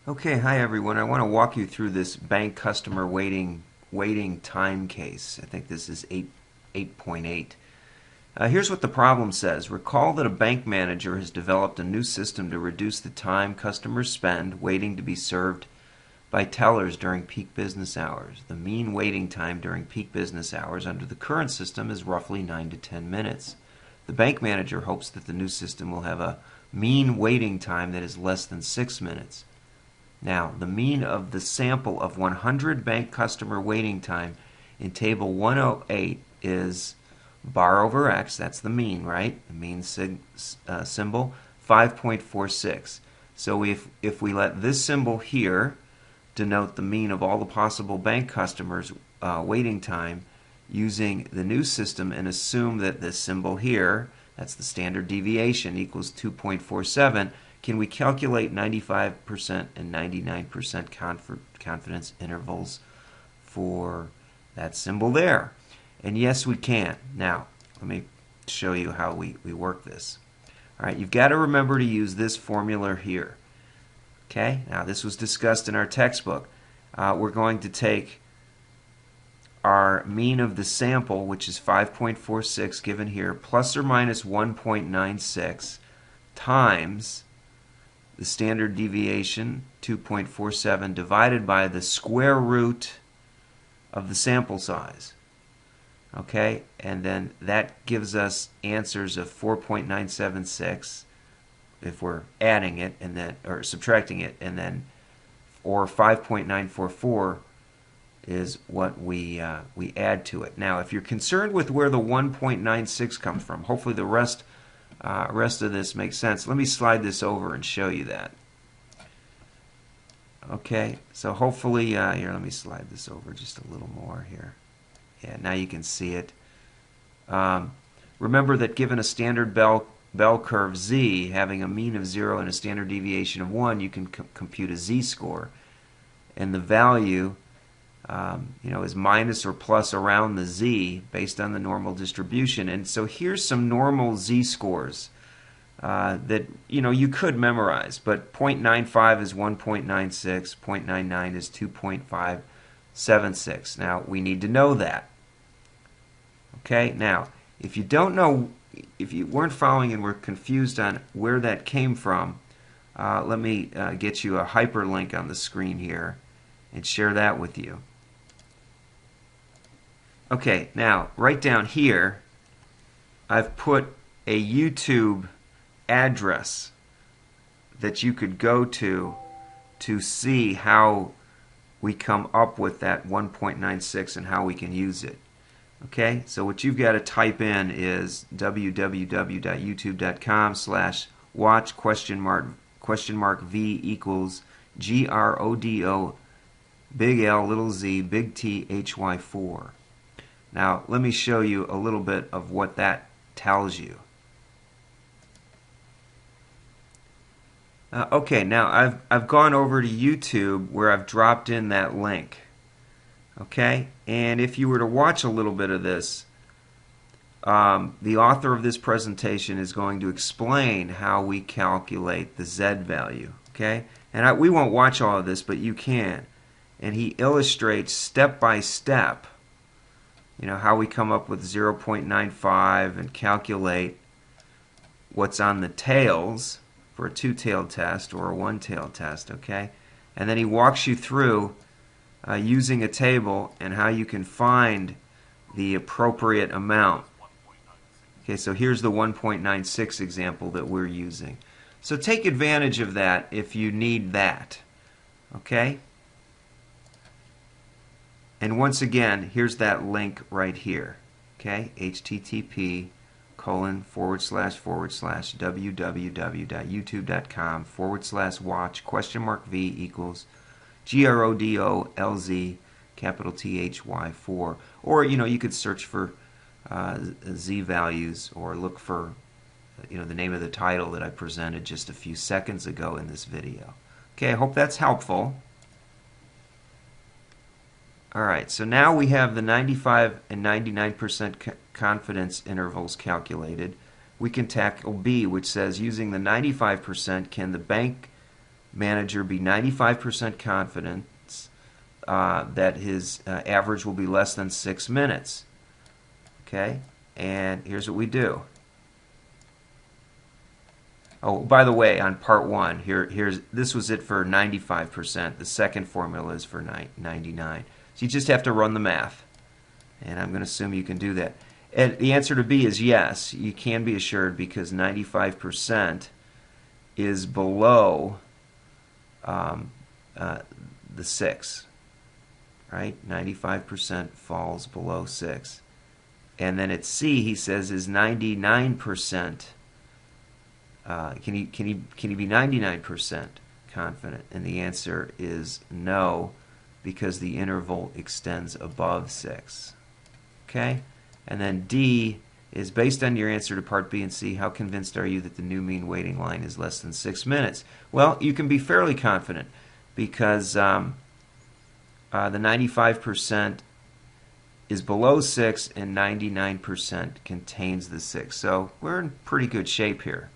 Okay, hi everyone. I want to walk you through this bank customer waiting time case. I think this is 8.8. Here's what the problem says. Recall that a bank manager has developed a new system to reduce the time customers spend waiting to be served by tellers during peak business hours. The mean waiting time during peak business hours under the current system is roughly 9 to 10 minutes. The bank manager hopes that the new system will have a mean waiting time that is less than 6 minutes. Now, the mean of the sample of 100 bank customer waiting time in table 108 is bar over x, that's the mean, right? The mean symbol, 5.46. So if we let this symbol here denote the mean of all the possible bank customers' waiting time using the new system and assume that this symbol here, that's the standard deviation, equals 2.47, can we calculate 95% and 99% confidence intervals for that symbol there? And yes, we can. Now, let me show you how we work this. All right, you've got to remember to use this formula here. Okay, now this was discussed in our textbook. We're going to take our mean of the sample, which is 5.46 given here, plus or minus 1.96 times the standard deviation, 2.47, divided by the square root of the sample size. Okay, and then that gives us answers of 4.976 if we're adding it and then or subtracting it, and then or 5.944 is what we add to it. Now, if you're concerned with where the 1.96 comes from, hopefully the rest of this makes sense. Let me slide this over and show you that. Okay, so hopefully, here, let me slide this over just a little more here. Yeah, now you can see it. Remember that given a standard bell curve z having a mean of 0 and a standard deviation of 1, you can compute a z-score. And the value is minus or plus around the z based on the normal distribution. And so here's some normal z-scores that you could memorize. But 0.95 is 1.96, 0.99 is 2.576. Now, we need to know that. Okay, now, if you don't know, if you weren't following and were confused on where that came from, let me get you a hyperlink on the screen here and share that with you. Okay, now, right down here, I've put a YouTube address that you could go to see how we come up with that 1.96 and how we can use it. Okay, so what you've got to type in is www.youtube.com/watch $V equals GRODO big L little Z big T HY4. Now let me show you a little bit of what that tells you. Okay, now I've gone over to YouTube where I've dropped in that link. Okay, and if you were to watch a little bit of this, the author of this presentation is going to explain how we calculate the Z value. Okay, and we won't watch all of this, but you can. And he illustrates step by step, how we come up with 0.95 and calculate what's on the tails for a two-tailed test or a one-tailed test. Okay, and then he walks you through using a table and how you can find the appropriate amount. Okay, so here's the 1.96 example that we're using. So take advantage of that if you need that. Okay? And once again, here's that link right here. Okay? http://www.youtube.com/watch $V equals GRODOLZ capital THY4. Or you could search for Z values or look for the name of the title that I presented just a few seconds ago in this video. Okay, I hope that's helpful. Alright, so now we have the 95 and 99% confidence intervals calculated. We can tackle B, which says using the 95%, can the bank manager be 95% confident that his average will be less than 6 minutes. Okay, and here's what we do. Oh, by the way, on part 1, this was it for 95%. The second formula is for 99. So you just have to run the math, and I'm going to assume you can do that. And the answer to B is yes, you can be assured, because 95% is below the 6, right? 95% falls below 6. And then at C, he says, is 99%. Can he be 99% confident? And the answer is no, because the interval extends above 6. Okay? And then D is, based on your answer to part B and C, how convinced are you that the new mean waiting line is less than 6 minutes? Well, you can be fairly confident, because the 95% is below 6 and 99% contains the 6. So we're in pretty good shape here.